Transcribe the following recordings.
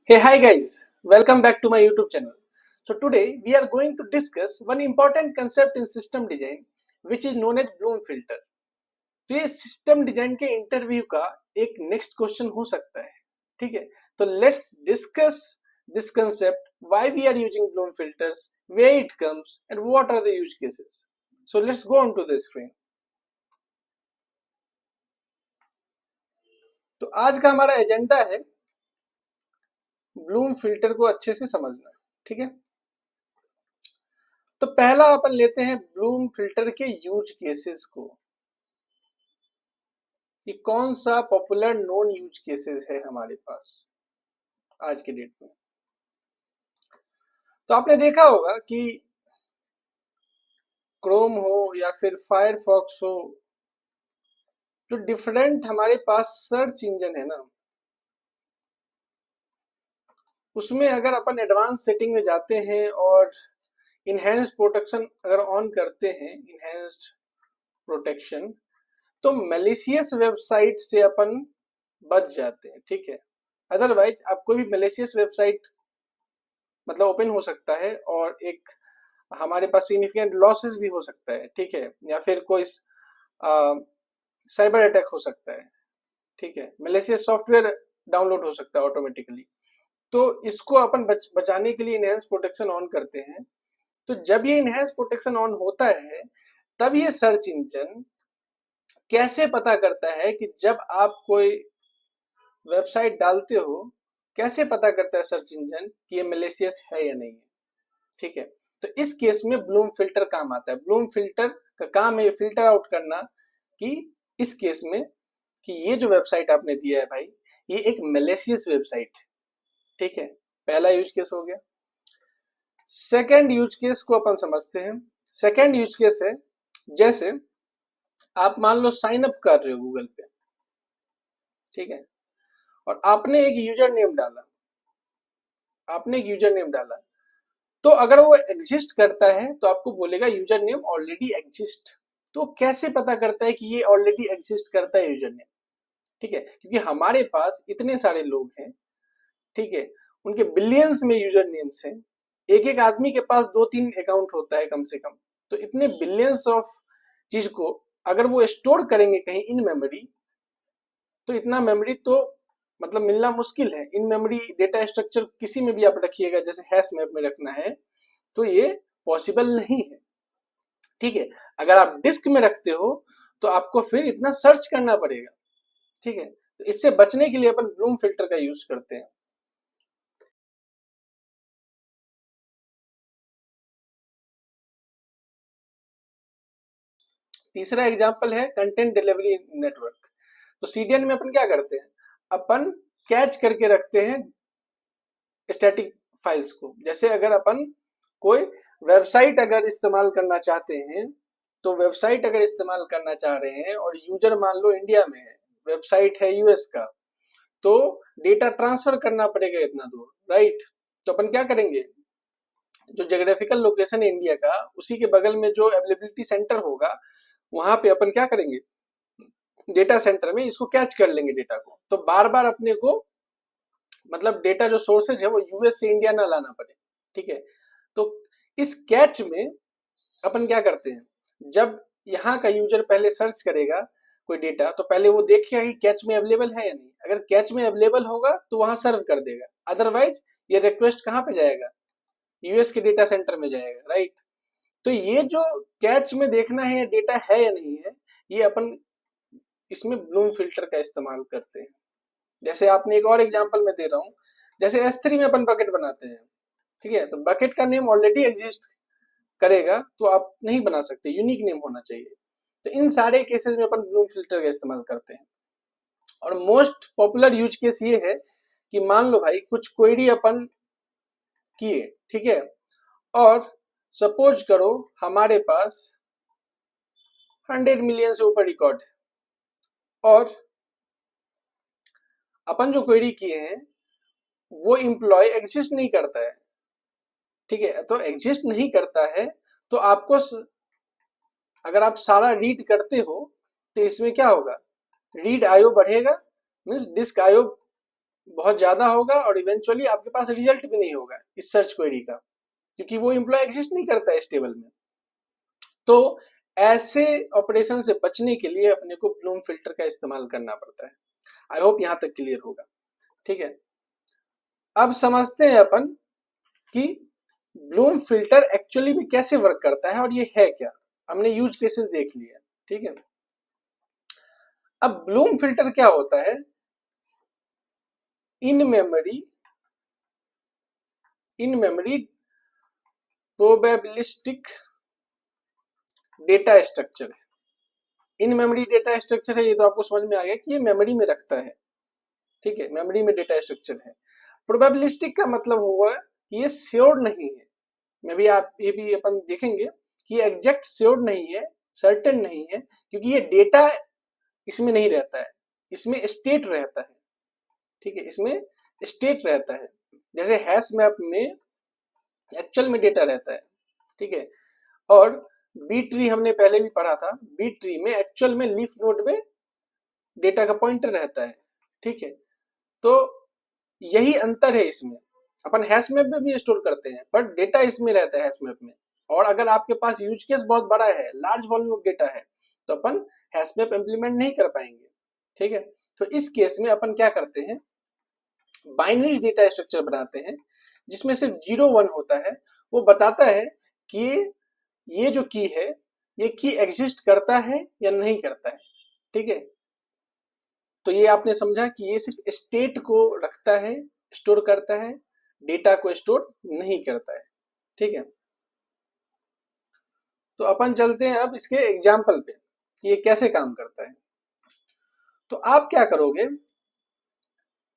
Hey, hi guys, welcome back to my YouTube channel. So today we are going to discuss one important concept in system design which is known as Bloom filter. तो ये system design के interview का एक next question हो सकता है. ठीक है, तो let's discuss this concept, why we are using Bloom filters, where it comes and what are the use cases. So let's go on to the screen. तो आज का हमारा एजेंडा है ब्लूम फिल्टर को अच्छे से समझना. ठीक है, तो पहला अपन लेते हैं ब्लूम फिल्टर के यूज केसेस को. कि कौन सा पॉपुलर नॉन यूज केसेस है हमारे पास आज के डेट में. तो आपने देखा होगा कि क्रोम हो या फिर फायरफॉक्स हो, जो डिफरेंट हमारे पास सर्च इंजन है ना, उसमें अगर अपन एडवांस सेटिंग में जाते हैं और इनहेंस्ड प्रोटेक्शन अगर ऑन करते हैं, इनहेंस्ड प्रोटेक्शन, तो मैलिशियस वेबसाइट से अपन बच जाते हैं. ठीक है, अदरवाइज आप कोई भी मैलिशियस वेबसाइट मतलब ओपन हो सकता है और एक हमारे पास सिग्निफिकेंट लॉसेस भी हो सकता है. ठीक है, या फिर कोई साइबर अटैक हो सकता है. ठीक है, मैलिशियस सॉफ्टवेयर डाउनलोड हो सकता है ऑटोमेटिकली. तो इसको अपन बचाने के लिए इनहेंस प्रोटेक्शन ऑन करते हैं. तो जब ये इनहेंस प्रोटेक्शन ऑन होता है, तब ये सर्च इंजन कैसे पता करता है कि जब आप कोई वेबसाइट डालते हो, कैसे पता करता है सर्च इंजन कि ये मैलिशियस है या नहीं है. ठीक है, तो इस केस में ब्लूम फिल्टर काम आता है. ब्लूम फिल्टर का काम है फिल्टर आउट करना कि इस केस में कि ये जो वेबसाइट आपने दिया है भाई, ये एक मैलिशियस वेबसाइट है. ठीक है, पहला यूज केस हो गया. सेकंड यूज केस को अपन समझते हैं. सेकंड यूज केस है, जैसे आप मान लो साइन अप कर रहे हो गूगल पे. ठीक है, और आपने एक यूजर नेम डाला. आपने एक यूजर नेम डाला, तो अगर वो एग्जिस्ट करता है तो आपको बोलेगा यूजर नेम ऑलरेडी एग्जिस्ट. तो कैसे पता करता है कि ये ऑलरेडी एग्जिस्ट करता है यूजर नेम? ठीक है, क्योंकि हमारे पास इतने सारे लोग हैं. ठीक है, उनके बिलियंस में यूजर नेम्स हैं. एक एक आदमी के पास दो तीन अकाउंट होता है कम से कम. तो इतने बिलियंस ऑफ चीज को अगर वो स्टोर करेंगे कहीं इन मेमोरी, तो इतना मेमोरी तो मतलब मिलना मुश्किल है. इन मेमोरी डेटा स्ट्रक्चर किसी में भी आप रखिएगा, जैसे हैश मैप में रखना है, तो ये पॉसिबल नहीं है. ठीक है, अगर आप डिस्क में रखते हो तो आपको फिर इतना सर्च करना पड़ेगा. ठीक है, तो इससे बचने के लिए अपन ब्लूम फिल्टर का यूज करते हैं. तीसरा एग्जांपल है कंटेंट डिलीवरी नेटवर्क. तो सीडीएन में अपन क्या करते हैं, अपन कैच करके रखते हैं स्टैटिक फाइल्स को. जैसे अगर अपन कोई वेबसाइट अगर इस्तेमाल करना चाहते हैं, तो वेबसाइट अगर इस्तेमाल करना चाह रहे हैं और यूजर मान लो इंडिया में है, वेबसाइट है यूएस का, तो डेटा ट्रांसफर करना पड़ेगा इतना दूर, राइट. तो अपन क्या करेंगे, जो जोग्राफिकल लोकेशन है इंडिया का, उसी के बगल में जो अवेलेबिलिटी सेंटर होगा, वहां पे अपन क्या करेंगे, डेटा सेंटर में इसको कैच कर लेंगे डेटा को. तो बार बार अपने को मतलब डेटा जो सोर्सेज है वो यूएस से इंडिया ना लाना पड़े. ठीक है, तो इस कैच में अपन क्या करते हैं, जब यहाँ का यूजर पहले सर्च करेगा कोई डेटा, तो पहले वो देखेगा कि कैच में अवेलेबल है या नहीं. अगर कैच में अवेलेबल होगा तो वहां सर्व कर देगा, अदरवाइज ये रिक्वेस्ट कहाँ पे जाएगा, यूएस के डेटा सेंटर में जाएगा, राइट. तो ये जो कैच में देखना है डेटा है या नहीं है, ये अपन इसमें ब्लूम फिल्टर का इस्तेमाल करते हैं. जैसे आपने एक और एग्जांपल में दे रहा हूँ, जैसे S3 में अपन बकेट बनाते हैं. ठीक है, तो बकेट का नेम ऑलरेडी एग्जिस्ट करेगा तो आप नहीं बना सकते, यूनिक नेम होना चाहिए. तो इन सारे केसेस में अपन ब्लूम फिल्टर का इस्तेमाल करते हैं. और मोस्ट पॉपुलर यूज केस ये है कि मान लो भाई कुछ क्वेरी अपन किए. ठीक है, और सपोज करो हमारे पास 100 मिलियन से ऊपर रिकॉर्ड है, और अपन जो क्वेरी किए हैं वो एम्प्लॉय एग्जिस्ट नहीं करता है. ठीक है, तो एग्जिस्ट नहीं करता है, तो आपको अगर आप सारा रीड करते हो तो इसमें क्या होगा, रीड आईओ बढ़ेगा, मीन्स डिस्क आईओ बहुत ज्यादा होगा और इवेंचुअली आपके पास रिजल्ट भी नहीं होगा इस सर्च क्वेरी का, क्योंकि वो एम्प्लॉय एग्जिस्ट नहीं करता है इस टेबल में। तो ऐसे ऑपरेशन से बचने के लिए अपने को ब्लूम फिल्टर का इस्तेमाल करना पड़ता है। आई होप यहां तक क्लियर होगा। ठीक है, अब समझते हैं अपन कि ब्लूम फिल्टर एक्चुअली में कैसे वर्क करता है और ये है क्या। हमने यूज केसेस देख लिया। ठीक है, अब ब्लूम फिल्टर क्या होता है? In memory probabilistic data structure है। इन मेमोरी डेटा स्ट्रक्चर है, ये तो आपको समझ में आ गया कि ये मेमोरी में रखता है। ठीक है, मेमोरी में डेटा स्ट्रक्चर है। प्रोबेबिलिस्टिक का मतलब हुआ कि ये श्योर नहीं है। मैं भी आप ये भी अपन देखेंगे कि एग्जैक्ट श्योर नहीं है, सर्टेन नहीं है, क्योंकि ये डेटा इसमें नहीं रहता है, इसमें स्टेट रहता है। ठीक है, इसमें स्टेट रहता है। जैसे हैश मैप में एक्चुअल में डेटा रहता है। ठीक है, और बी ट्री हमने पहले भी पढ़ा था, बी ट्री में एक्चुअल में लीफ नोड में डेटा का पॉइंटर रहता है। ठीक है, तो यही अंतर है इसमें। अपन हैश मैप में भी स्टोर करते हैं बट डेटा इसमें रहता है हैश मैप में। और अगर आपके पास यूज केस बहुत बड़ा है, लार्ज वॉल्यूम ऑफ डेटा है, तो अपन हैश मैप इंप्लीमेंट नहीं कर पाएंगे। ठीक है, तो इस केस में अपन क्या करते हैं, बाइनरी डेटा स्ट्रक्चर बनाते हैं जिसमें सिर्फ 0 1 होता है। वो बताता है कि ये जो की है, ये की एग्जिस्ट करता है या नहीं करता है। ठीक है, तो ये आपने समझा कि ये सिर्फ स्टेट को रखता है, स्टोर करता है, डेटा को स्टोर नहीं करता है। ठीक है, तो अपन चलते हैं अब इसके एग्जाम्पल पे कि ये कैसे काम करता है। तो आप क्या करोगे,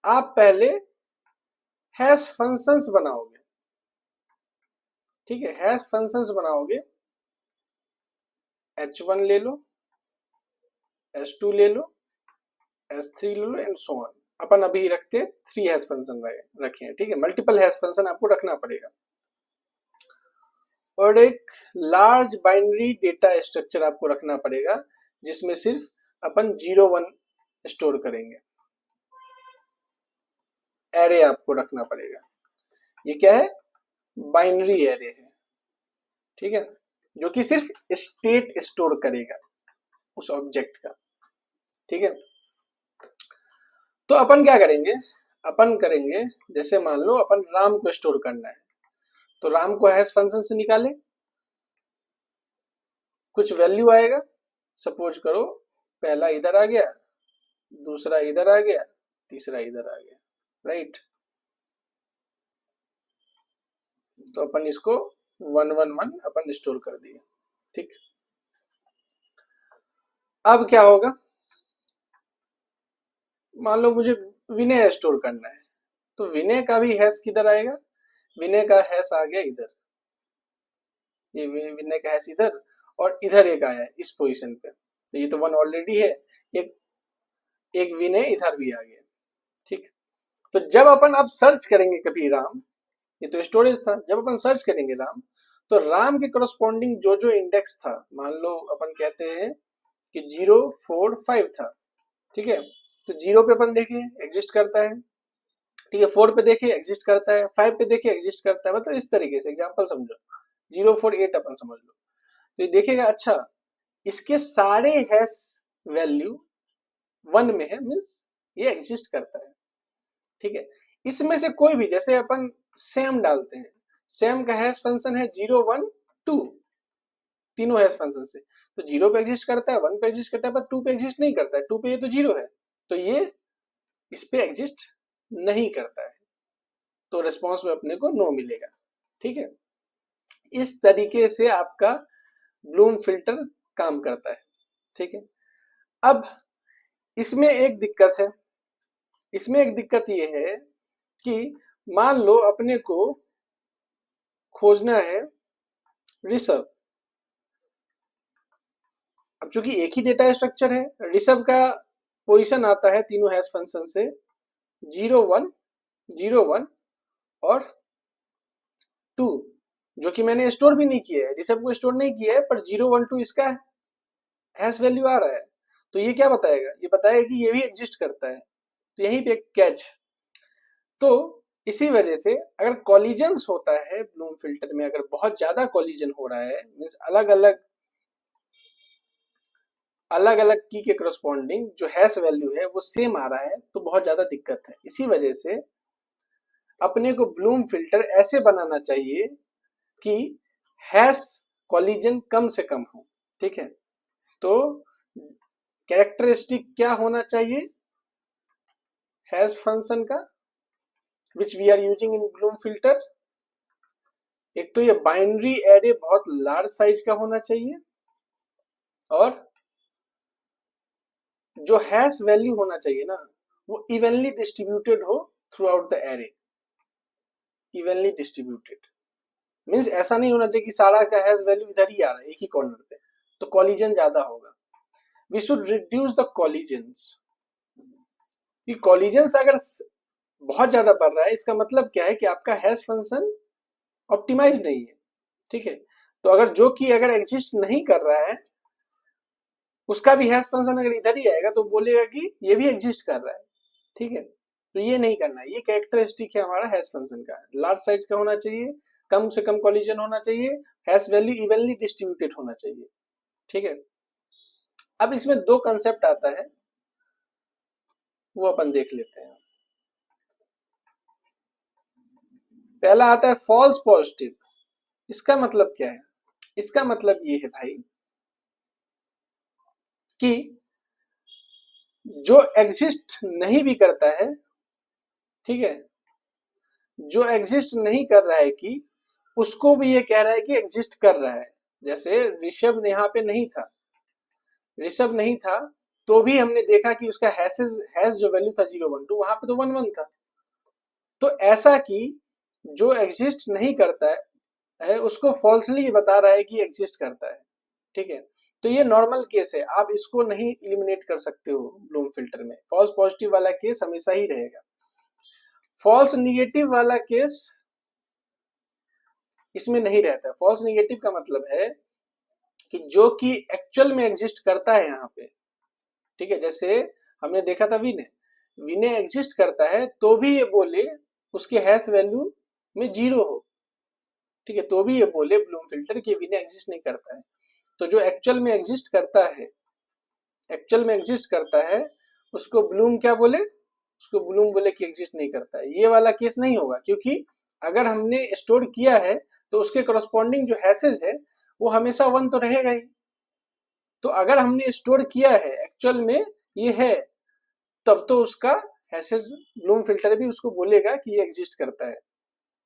आप पहले हैश फंक्शंस बनाओगे। ठीक है, हैश फंक्शंस बनाओगे, h1 ले लो, h2 ले लो, h3 ले लो एंड सो ऑन। अपन अभी रखते 3 हैश फंक्शन रखे हैं। ठीक है, मल्टीपल हैश फंक्शन आपको रखना पड़ेगा। और एक लार्ज बाइनरी डेटा स्ट्रक्चर आपको रखना पड़ेगा जिसमें सिर्फ अपन 0 1 स्टोर करेंगे। एरे आपको रखना पड़ेगा। ये क्या है? बाइनरी एरे है। ठीक है, जो कि सिर्फ स्टेट स्टोर करेगा उस ऑब्जेक्ट का। ठीक है, तो अपन क्या करेंगे, अपन करेंगे जैसे मान लो अपन राम को स्टोर करना है, तो राम को हैश फंक्शन से निकाले, कुछ वैल्यू आएगा। सपोज करो पहला इधर आ गया, दूसरा इधर आ गया, तीसरा इधर आ गया। राइट, तो अपन इसको 1 1 1 अपन स्टोर कर दिए। ठीक, अब क्या होगा, मान लो मुझे विनय स्टोर करना है, तो विनय का भी हैश किधर आएगा, विनय का हैश आ गया इधर, ये विनय का हैश इधर, और इधर एक आया है इस पोजीशन पे, तो ये तो 1 ऑलरेडी है, एक एक विनय इधर भी आ गया। ठीक, तो जब अपन अब सर्च करेंगे कभी राम, ये तो स्टोरेज था, जब अपन सर्च करेंगे राम, तो राम के करस्पॉन्डिंग जो जो इंडेक्स था, मान लो अपन कहते हैं कि 0 4 5 था। ठीक है, तो 0 पे अपन देखे एग्जिस्ट करता है, ठीक है, 4 पे देखे एग्जिस्ट करता है, 5 पे देखे एग्जिस्ट करता है। मतलब इस तरीके से एग्जांपल समझो, 0 4 8 अपन समझ लो, तो ये देखेगा अच्छा इसके सारे हैश वैल्यू 1 में है, मीन्स ये एग्जिस्ट करता है। ठीक है, इसमें से कोई भी, जैसे अपन सेम डालते हैं, सेम का हैश फंक्शन है 0 1 2, तीनों हैश फंक्शन से, तो 0 पे एग्जिस्ट करता है, 1 पे एग्जिस्ट करता है, पर 2 पे एग्जिस्ट नहीं करता है। 2 पे ये तो 0 है, तो ये इस पे एग्जिस्ट नहीं करता है, तो रिस्पॉन्स में अपने को नो मिलेगा। ठीक है, इस तरीके से आपका ब्लूम फिल्टर काम करता है। ठीक है, अब इसमें एक दिक्कत है, इसमें एक दिक्कत ये है कि मान लो अपने को खोजना है ऋषभ, अब चूंकि एक ही डेटा स्ट्रक्चर है, ऋषभ का पोजीशन आता है तीनों हैश फंक्शन से 0 1 0 1 और 2, जो कि मैंने स्टोर भी नहीं किया है, ऋषभ को स्टोर नहीं किया है, पर 0 1 2 इसका हैश वैल्यू आ रहा है। तो ये क्या बताएगा, ये बताएगा कि ये भी एग्जिस्ट करता है। तो यहीं पे एक कैच, तो इसी वजह से अगर कॉलिजन्स होता है ब्लूम फिल्टर में, अगर बहुत ज्यादा कॉलिजन हो रहा है, मीन्स अलग अलग की के करस्पॉन्डिंग जो हैश वैल्यू है वो सेम आ रहा है, तो बहुत ज्यादा दिक्कत है। इसी वजह से अपने को ब्लूम फिल्टर ऐसे बनाना चाहिए कि हैश कॉलिजन कम से कम हो। ठीक है, तो कैरेक्टरिस्टिक क्या होना चाहिए हैश फंक्शन का which we are using in Bloom filter? एक तो ये बाइनरी एरे बहुत लार्ज साइज का होना चाहिए, और जो हैश वैल्यू होना चाहिए ना वो इवनली डिस्ट्रीब्यूटेड हो through out the array. Evenly distributed means ऐसा नहीं होना चाहिए कि सारा का हैश वैल्यू इधर ही आ रहा है एक ही कॉर्नर पे, तो कॉलिजन ज्यादा होगा। We should reduce the collisions. कि कॉलिजन्स अगर बहुत ज्यादा बढ़ रहा है, इसका मतलब क्या है कि आपका हैश फंक्शन ऑप्टिमाइज नहीं है। ठीक है, तो अगर जो कि अगर एग्जिस्ट नहीं कर रहा है उसका भी हैश फंक्शन अगर इधर ही आएगा तो बोलेगा कि ये भी एग्जिस्ट कर रहा है। ठीक है, तो ये नहीं करना है। ये कैरेक्टरिस्टिक है हमारा हैश फंक्शन का, लार्ज साइज का होना चाहिए, कम से कम कॉलिजन होना चाहिए, हैश वैल्यू इवनली डिस्ट्रीब्यूटेड होना चाहिए। ठीक है, अब इसमें दो कंसेप्ट आता है, वो अपन देख लेते हैं। पहला आता है फॉल्स पॉजिटिव। इसका मतलब क्या है? इसका मतलब ये है भाई कि जो एग्जिस्ट नहीं भी करता है, ठीक है, जो एग्जिस्ट नहीं कर रहा है कि उसको भी ये कह रहा है कि एग्जिस्ट कर रहा है। जैसे ऋषभ यहाँ पे नहीं था, ऋषभ नहीं था तो भी हमने देखा कि उसका हैश जो वैल्यू था 012 वहां पे तो 11 था। तो ऐसा कि जो एग्जिस्ट नहीं करता है उसको फॉल्सली बता रहा है कि एग्जिस्ट करता है। ठीक है, तो ये नॉर्मल केस है, आप इसको नहीं इलिमिनेट कर सकते हो ब्लूम फिल्टर में। फॉल्स पॉजिटिव वाला केस हमेशा ही रहेगा। फॉल्स निगेटिव वाला केस इसमें नहीं रहता है। फॉल्स निगेटिव का मतलब है कि जो कि एक्चुअल में एग्जिस्ट करता है यहाँ पे। ठीक है, जैसे हमने देखा था विनय, विनय एग्जिस्ट करता है तो भी ये बोले उसके हैश वैल्यू में 0 हो। ठीक है, तो भी ये बोले ब्लूम फिल्टर कि विनय एग्जिस्ट नहीं करता है। तो जो एक्चुअल में एग्जिस्ट करता है, एक्चुअल में एग्जिस्ट करता है, उसको ब्लूम क्या बोले? उसको ब्लूम बोले कि एग्जिस्ट नहीं करता है। ये वाला केस नहीं होगा, क्योंकि अगर हमने स्टोर किया है तो उसके करस्पॉन्डिंग जो हैशेज है वो हमेशा 1 तो रहेगा ही। तो अगर हमने स्टोर किया है एक्चुअल में ये है, तब तो उसका हैशेज ब्लूम फिल्टर भी उसको बोलेगा कि ये एग्जिस्ट करता है।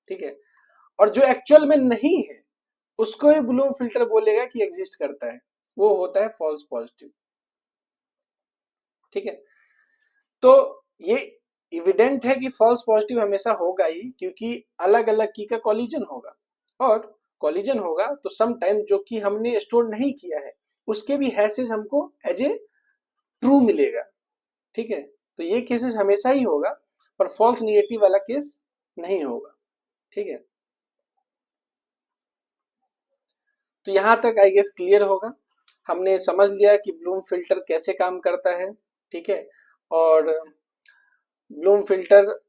ठीक है, और जो एक्चुअल में नहीं है उसको ही ब्लूम फिल्टर बोलेगा कि एग्जिस्ट करता है, वो होता है फॉल्स पॉजिटिव। ठीक है, तो ये इविडेंट है कि फॉल्स पॉजिटिव हमेशा होगा ही, क्योंकि अलग अलग की का कॉलिजन होगा, और कॉलिजन होगा तो सम टाइम जो कि हमने स्टोर नहीं किया है उसके भी हैशेज हमको एज ए ट्रू मिलेगा। ठीक है, तो ये केसेस हमेशा ही होगा, पर फॉल्स निगेटिव वाला केस नहीं होगा। ठीक है, तो यहां तक आई गेस क्लियर होगा। हमने समझ लिया कि ब्लूम फिल्टर कैसे काम करता है। ठीक है, और Bloom filter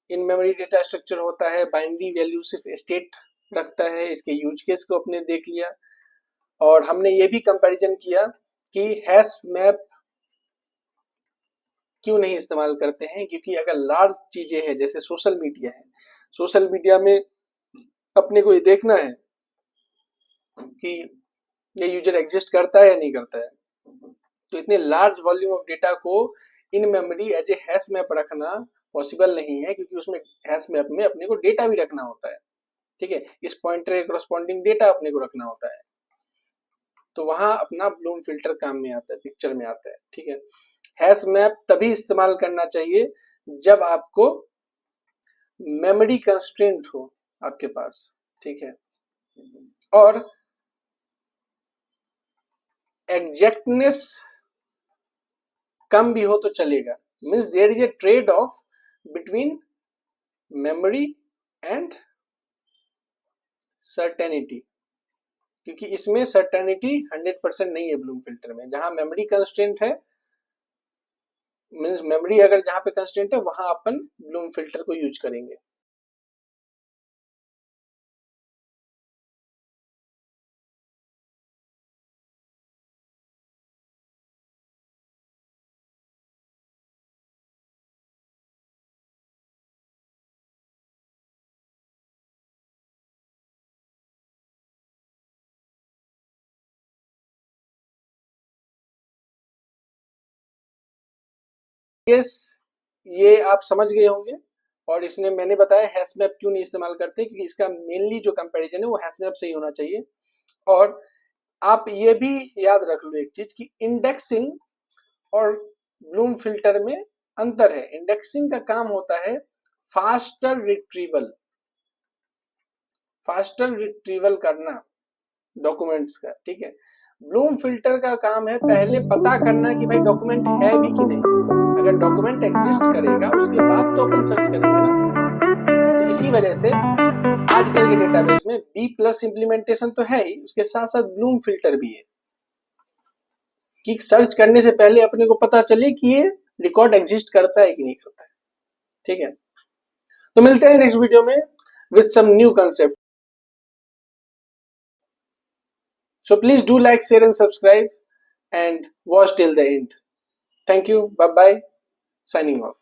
in memory data structure होता है, बाइनरी वैल्यू सिर्फ स्टेट रखता है। इसके यूज केस को अपने देख लिया, और हमने ये भी कंपैरिजन किया कि हैश मैप क्यों नहीं इस्तेमाल करते हैं, क्योंकि अगर लार्ज चीजें हैं जैसे सोशल मीडिया है, सोशल मीडिया में अपने को ये देखना है कि ये यूजर एग्जिस्ट करता है या नहीं करता है। तो इतने लार्ज वॉल्यूम ऑफ डेटा को in memory as a hash map रखना पॉसिबल नहीं है, क्योंकि उसमें हैश मैप में अपने को डेटा भी रखना होता है। ठीक है, इस पॉइंटर के करस्पॉन्डिंग डेटा अपने को रखना होता है, तो वहां अपना ब्लूम फिल्टर काम में आता है, पिक्चर में आता है। ठीक है, हैश मैप तभी इस्तेमाल करना चाहिए जब आपको मेमोरी कंस्ट्रेंट हो आपके पास। ठीक है, और एग्जैक्टनेस कम भी हो तो चलेगा। Means there is a trade off between memory and certainty, क्योंकि इसमें सर्टेनिटी 100% नहीं है ब्लूम फिल्टर में। जहां मेमोरी कंस्ट्रेंट है मीन्स मेमोरी अगर जहाँ पे कंस्ट्रेंट है वहां अपन ब्लूम फिल्टर को यूज करेंगे। यस, ये आप समझ गए होंगे। और इसने मैंने बताया हैश मैप क्यों नहीं इस्तेमाल करते, क्योंकि इसका मेनली जो कंपैरिजन है वो हैश मैप से ही होना चाहिए। और आप ये भी याद रख लो एक चीज कि इंडेक्सिंग और ब्लूम फिल्टर में अंतर है। इंडेक्सिंग का काम होता है फास्टर रिट्रीवल, फास्टर रिट्रीवल करना डॉक्यूमेंट्स का, ठीक है। ब्लूम फिल्टर का काम है पहले पता करना कि भाई डॉक्यूमेंट है भी कि नहीं। अगर डॉक्यूमेंट एग्जिस्ट करेगा उसके बाद तो अपन सर्च करेंगे ना। तो इसी वजह से आजकल के डेटाबेस में बी प्लस इम्प्लीमेंटेशन तो है ही, उसके साथ साथ ब्लूम फिल्टर भी है कि सर्च करने से पहले अपने को पता चले कि ये रिकॉर्ड एग्जिस्ट करता है कि नहीं करता है, ठीक है। तो मिलते हैं नेक्स्ट वीडियो में with some new concept. So please do like, share and subscribe and watch till the end. Thank you. Bye bye. Signing off.